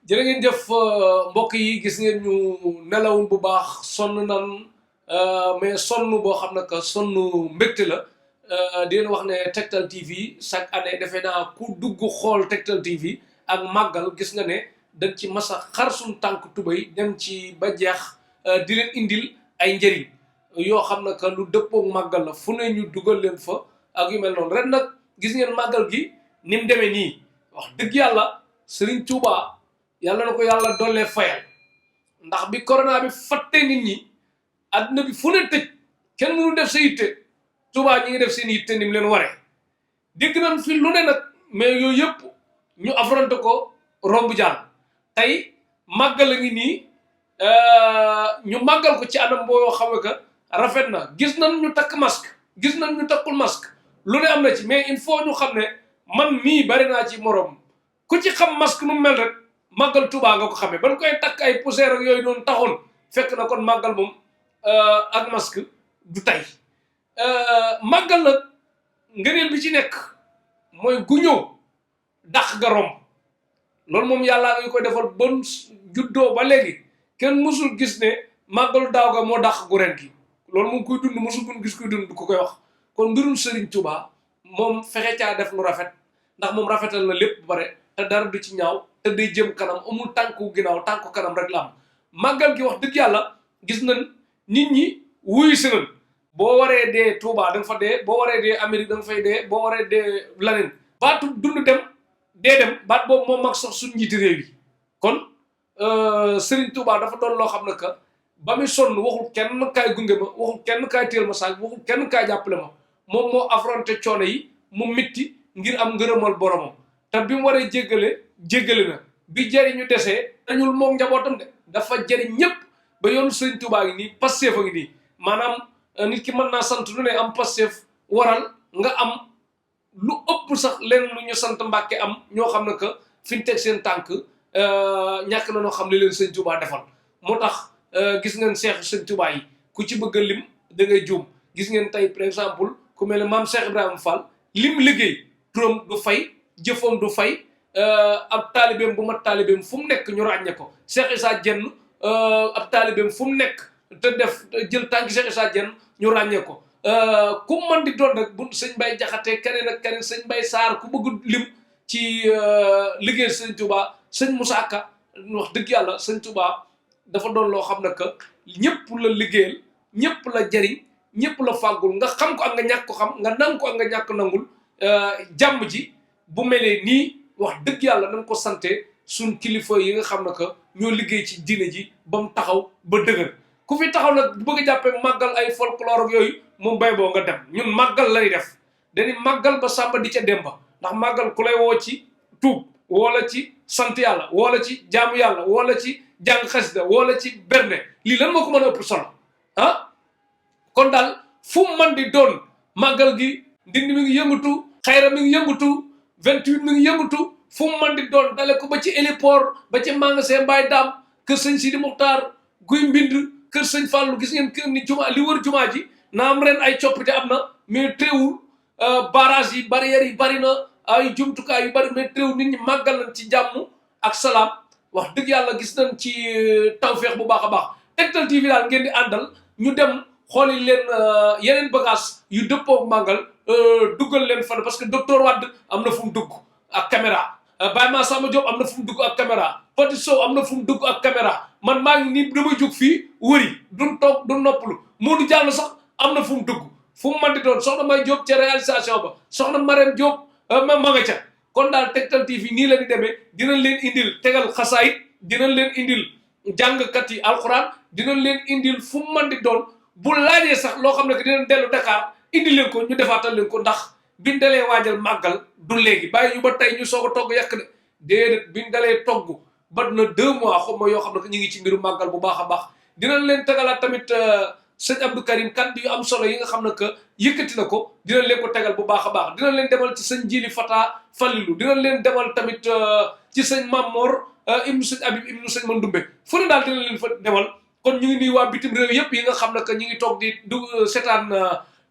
jërë ngeen jëf mbokk yi gis ngeen ñu nelawul bu baax sonn nan mais sonn boo xam ne que sonn mbégte la di leen wax ne Tektal TV chaque année defe naa ku dugg xool Tektal TV ak màggal gis nga ne dañ ci masa xar suñ tànk tubay dem ci ba jeex di leen indil ay njëriñ yoo xam ne que lu dëppoog màggal la fu ne ñu dugal leen fa ak yu mel noonu ren nag gis ngeen màggal gi ni mu demee nii wax dëgg yàlla Serigne Touba yàlla na ko yàlla dollee fayal ndax bi corona bi fattee nit ñi adduna bi fu ne tëj kenn mënu def sa yitte Touba ñi ngi def seen yitte ni mu leen waree dégg nañ fi lu ne nag mais yooyu yëpp ñu affronté ko romb jàll tey màggal a ngi nii ñu màggal ko ci anam boo yoo xam ne que rafet na gis nañ ñu takk masque gis nañ ñu takkul masque lu ne am na ci mais il faut ñu xam ne man mii bari naa ci morom ku ci xam masque nu mel rek màggal Touba nga ko xamee ban koy takk ay poussière ak yooyu noonu taxoon fekk na kon màggal moom ak masque du tey màggal nag ngëneel bi ci nekk mooy gu ñëw dàq ga romb loolu moom yàllaa ngi koy defal bon juddoo ba léegi kenn musul gis ne màggalu daaw ga moo dàq gu ren gi loolu moom kuy dund musul gun gis kuy dund du ko koy wax kon mbirum Serigne Touba moom fexe caa def lu rafet ndax moom rafetal na lépp bare te dara du ci ñaaw te day jëm kanam amul tànku ginnaaw tànku kanam rek la am màggal gi wax dëgg yàlla gis nañ nit ñi wuyu si nañ boo waree dee Touba da nga fa dee boo waree dee Amérique da nga fay dee boo waree dee laneen baatu dund dem dee dem baat boobu moom mag sax suñ njiiti réew yi kon Serigne Touba dafa doon loo xam ne que ba muy sonn waxul kenn kaay gunge ma waxul kenn kaay téel ma saag waxul kenn kaay jàppale ma moom moo affronté coono yi mu mitti ngir am ngërëmal boromam te bi mu waree jéggale na bi jëriñu desee dañul moom njabootam de dafa jëriñ ñëpp ba yoonu Serigne Touba ngi nii Pastef a ngi nii maanaam nit ki mën naa sant lu ne am Pastef waral nga am lu ëpp sax leen lu ñu sant Mbàkke am ñoo xam ne que fi ñu teg seen tànk ñàkk na noo xam li leen Serigne Touba defal moo tax gis ngeen Cheikh Serigne Touba yi ku ci bëgg a lim da ngay juum gis ngeen tey par exemple ku mel ne maam Cheikh Ibrahima Fall lim liggéey turam du fay jëfam du fay ab taalibeem bu mat taalibeem fu mu nekk ñu ràññe ko Cheikh Issa Diène ab taalibeem fu mu nekk te def jël tànki Cheikh Issa Diène ñu ràññee ko ku man di doon rek bu sëñ Bay Jaxate keneen ak keneen sëñ Bay Saar ku bëgg lim ci liggéey sëñ Touba sëñ Moussa Ka wax dëgg yàlla sëñ Touba dafa doon loo xam ne que ñëpp la liggéeyal ñëpp la jëriñ ñëpp la fàggul nga xam ko ak nga ñàkk ko xam nga nang ko ak nga ñàkk nangul jàmm ji bu melee nii wax dëgg yàlla nañ ko sante suñ kilifa yi nga xam ne que ñoo liggéey ci diine ji ba mu taxaw ba dëgër ku fi taxaw nag bëgg a jàppee màggal ay folklore ak yooyu moom bay boo nga dem ñun màggal lay def dañuy màggal ba sàmba di ca dem ba ndax màggal ku lay woo ci tuub wala ci sant yàlla wala ci jaamu yàlla wala ci jàng xasida wala ci berne lii lan moo ko mën a ëpp solo ah kon daal fu mu man di doon màggal gi Ndindi mi ngi yëngatu Xayra mi ngi yëngatu 28 mi ngi yëngatu fu mu man di doon dale ko ba ci héliport ba ci magasin Mbaye Dam kër sëñ Sidi Muxtaar guy mbind kër sëñ Fallou gis ngeen kër ni juma li wër jumaa ji na am ren ay coppite am na mais teewul barrage yi barrières yi bari na ay jumtukaay yu bari mais teewul nit ñi màggal nañ ci jàmm ak salaam wax dëgg yàlla gis nañ ci tawféex bu baax a baax Tektal TV daal ngeen di àndal ñu dem xooli leen yeneen bagage yu dëppoo màggal duggal leen fan parce que docteur Wade am na fu mu dugg ak caméra Baye Massamba Diop am na fu mu dugg ak caméra Petit Sow am na fu mu dugg ak caméra man maa ngi nii damay jóg fii wëri duñ toog du noppalu Modou Diallo sax am na fu mu dugg fu mu mën di doon soxna May Diop ca réalisation ba soxna Marème Diop ma nga ca kon daal Tektal TV nii la di demee dinañ leen indil tegal xasaayit dinañ leen indil jàngkat yi alxuraan dinañ leen indil fu mu mën di doon bu laajee sax loo xam ne que dinañ dellu Dakar indi leen ko ñu defaatal leen ko ndax biñ dalee waajal màggal du léegi bàyyi ñu ba tey ñu soog a togg yàq de déedéet biñ dalee togg ba na 2 mois xaw ma yoo xam ne que ñu ngi ci mbiru màggal bu baax a baax dinañ leen tegalaat tamit sëñ Abdou Karim kàddu yu am solo yi nga xam ne que yëkkati na ko dinañ leen ko tegal bu baax a baax dinañ leen demal ci sëñ Jili Fata Fallilu dinañ leen demal tamit ci sëñ Mamor ibnu sëñ Abib ibnu sëñ Mandumbe fu ne daal dinañ leen fa demal kon ñu ngi nii waa bitim réew yëpp yi nga xam ne que ñu ngi toog di seetaan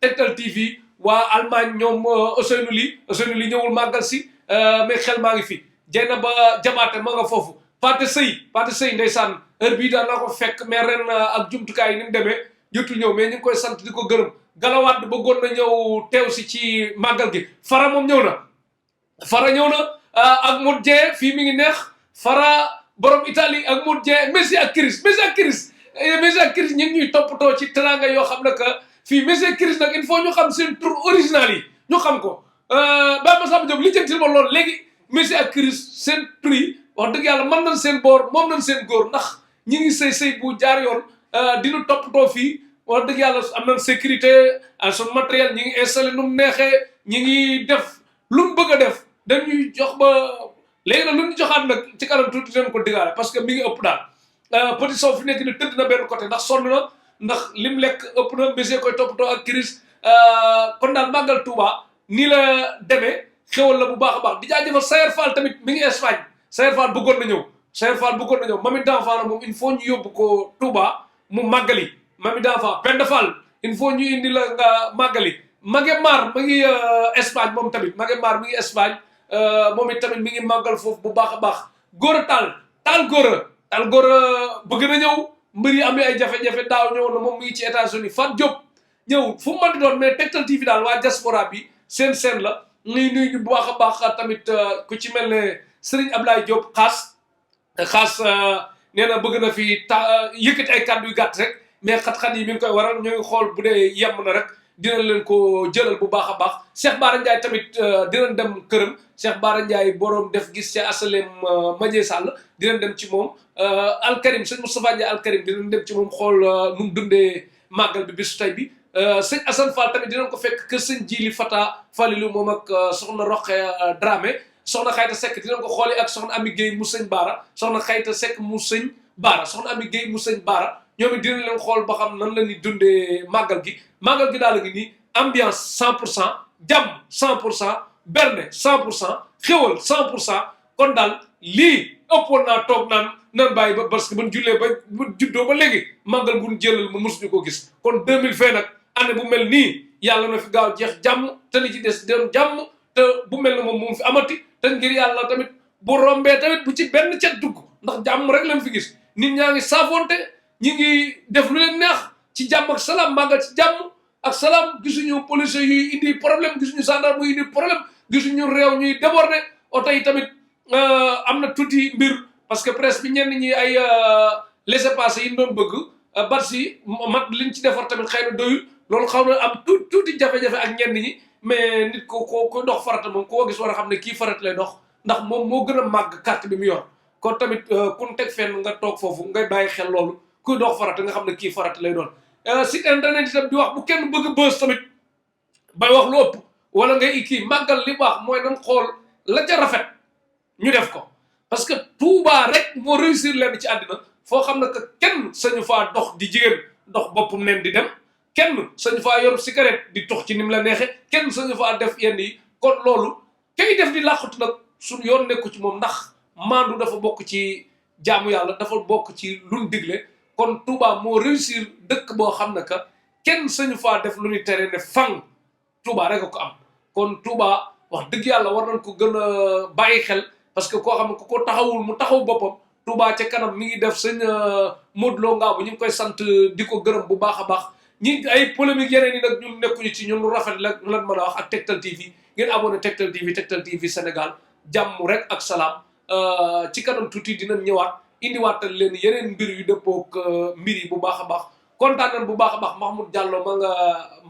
Tektal TV waa Allemagne ñoom Ousseynou Ly ñëwul màggal si mais xel maa ngi fi Dieynaba Jamaate ma nga foofu Pathé Sey ndeysaan heure bii daan naa ko fekk mais ren ak jumtukaay yi ni mu demee jotul ñëw mais ñu ngi koy sant di ko gërëm Galawaat bëggoon na ñëw teew si ci màggal gi Fara moom ñëw na ak Modou Dieng fii mi ngi neex Fara borom Italie ak Modou Dieng Messi ak Chris ñu ngi ñuy toppatoo ci teranga yoo xam ne que fii Messi ak Chris nag il faut ñu xam seen tur original yi ñu xam ko Baye Massamba Diop li jëntil ma loolu léegi Messi ak Chris seen tur yi wax dëgg yàlla mën nañ seen boor moom nañ seen góor ndax ñi ngi sëy bu jaar yoon dinu toppatoo fii wax dëgg yàlla am nañ sécurité son matériel ñi ngi installé nu mu neexee ñi ngi def lu mu bëgg a def dañuy jox ba léegi nag lu ñu joxaat nag ci kanam tuuti dinañ ko digaale parce que mi ngi ëpp daal Petit Sow fi nekk ni tëdd na benn côté ndax sonn na ndax lim lekk ëpp na Messi koy toppatoo ak Chris kon daal màggal Touba nii la demee xewal la bu baax a baax di jaajëfal Sayer Fall tamit mi ngi Espagne Sayer Fall bëggoon na ñëw mami d'enfant la moom il faut ñu yóbbu ko Touba mu màggali mami d'enfant Penda Fall il faut ñu indi la nga màggali Maguette Mar mi ngi Espagne moom tamit Maguette Mar mi ngi Espagne moom it tamit mi ngi màggal foofu bu baax a baax Gora Taal Gora bëgg na ñëw mbir yi amee ay jafe-jafe daaw ñëw na moom mi ngi ci États-Unis Fat Diop ñëw fu mu mën di doon mais Tektal TV daal waa diaspora bi seen la ñuy nuyu bu baax a baax tamit ku ci mel ne Serigne Ablaye Diop xaas nee na bëgg na fi yëkkati ay kàddu yu gàtt rek mais xat-xat yi mi ngi koy waral ñu ngi xool bu dee yem na rek dinañ leen ko jëlal bu baax a baax Cheikh Bara Ndiaye tamit dinañ dem këram Cheikh Bara Ndiaye borom def gis ca asalem Madie Sall dinañ dem ci moom Alkarim sëñ Moustapha Ndiaye Alkarim dinañ dem ci moom xool nu mu dundee màggal bi bisu tey bi sëñ Assane Fall tamit dinañ ko fekk kër sëñ Jili Fata Falilou moom ak soxna Roqe Dramé soxna Xayta Seck dinañ ko xooli ak soxna Ami Guèye mu sëñ Baara soxna Xayta Seck mu sëñ Baara soxna Ami Guèye mu sëñ Baara ñoom it dinañ leen xool ba xam nan la ñuy dundee màggal gi daal ngi nii ambiance 100% jàmm 100% berne 100% xéwal 100% kon daal lii ëppoon naa toog naan bàyyi ba parce que ban jullee ba juddoo ba léegi màggal bu ñu jëlal ma mosuñu ko gis kon 2020 nag année bu mel nii yàlla na fi gaaw jeex jàmm te li ci des doon jàmm te bu mel ne moom fi amati te ngir yàlla tamit bu rombee tamit bu ci benn cet dugg ndax jàmm rek lañ fi gis nit ñaa ngi saafonte ñi ngi def lu leen neex ci jàmm ak salaam màggal ci jàmm ak salaam gisuñu police yuy indi problème gisuñu gendarme yuy indi problème gisuñu réew ñuy déborder oto yi tamit am na tuuti mbir parce que presse bi ñenn ñi ay laissez-passer yi ñu doon bëgg barsi mat liñ ci defar tamit xëy na doyul loolu xaw na am tuuti jafe-jafe ak ñenn ñi mais nit ko dox farata moom koo gis war a xam ne kii farata lay dox ndax moom moo gën a màgg carte bi mu yor kon tamit kun teg fenn nga toog foofu ngay bàyyi xel loolu kuy dox farata nga xam ne kii farata lay doon site internet itam di wax bu kenn bëgg bës tamit bay wax lu ëpp wala ngay kii màggal li baax mooy nan xool la ca rafet ñu def ko parce que Touba rek moo réussir leen ci àddina foo xam ne que kenn sañu faa dox di jigéen dox boppam neen di dem kenn sañu faa yor cigarette di tox ci ni mu la neexee kenn sañu faa def yenn yi kon loolu kay def di làqatu nag suñu yoon nekku ci moom ndax maandu dafa bokk ci jaamu yàlla dafa bokk ci luñ digle kon Touba moo réussir dëkk boo xam ne que kenn sañu faa def lu ñu tere ne fang Touba rek a ko am kon Touba wax dëgg yàlla war nañ ko gën a bàyyi xel parce que koo xam ne ku ko taxawul mu taxaw boppam Touba ca kanam mi ngi def sëñ Modou Lo Ngabou ñu ngi koy sant di ko gërëm bu baax a baax ñi ay polémique yeneen yi nag ñun nekkuñu ci ñun lu rafet la ñu leen mën a wax ak Tektal TV ngeen abonné Tektal TV Sénégal jàmm rek ak salaam ci kanam tuuti dinañ ñëwaat indiwaatal leen yeneen mbir yu dëppook mbir yi bu baax a baax kontaan nañ bu baax a baax Mahmoud Diallo ma nga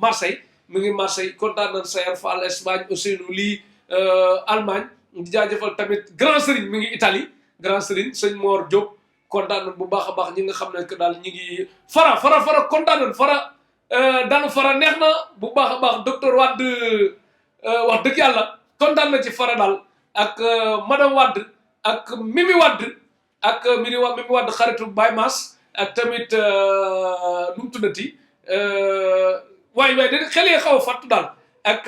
Marseille mi ngi Marseille kontaan nañ Sayer Fall Espagne Ousseynou lii Allemagne di jaajëfal tamit Grand Serigne mi ngi Italie Grand Serigne sëñ Mor Diop kontaan nañ bu baax a baax ñi nga xam ne que daal ñi ngi fara kontaan nañ daanu fara neex na bu baax a baax docteur Wade wax dëgg yàlla kontaan na ci fara daal ak madame Wade ak Mimi Wade ak Mimi Wade xaritu Baye Mass ak tamit nu mu tuddati waay da xel yi xaw a fàttu daal ak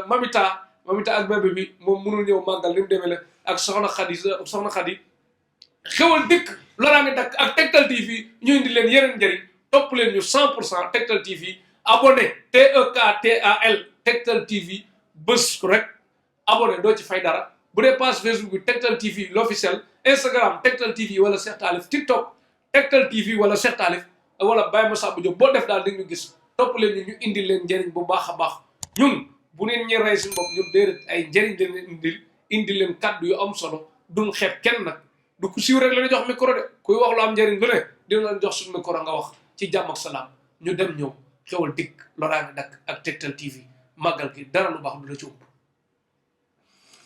mamita ak bébé bi moom mënul ñëw màggal li mu demee la ak soxna Khady xewal dikk loraange dakk ak Tektal TV ñu indi leen yeneen njëriñ topp leen ñu 100% Tektal TV abonné TEKTAL Tektal TV bés ko rek abonné doo ci fay dara bu dee page Facebook bi Tektal TV l'officiel Instagram Tektal TV wala Cheikh Talif TikTok Tektal TV wala Cheikh Talif wala Baye Massamba Diop boo def daal di ñu gis topp leen ñu indil leen njëriñ bu baax a baax ñun bu neen ñi rey suñu bopp ñun déedéet ay njëriñ dañ leen indil leen kaddu yu am solo duñ xeeb kenn nag du ku siiw rek la ñu jox micro de kuy wax lu am njëriñ lu ne dina leen jox suñu micro nga wax ci jàmm ak salaam ñu dem ñëw xewal dikk loraange dakk ak Tektal TV màggal gi dara lu baax du la ci ëpp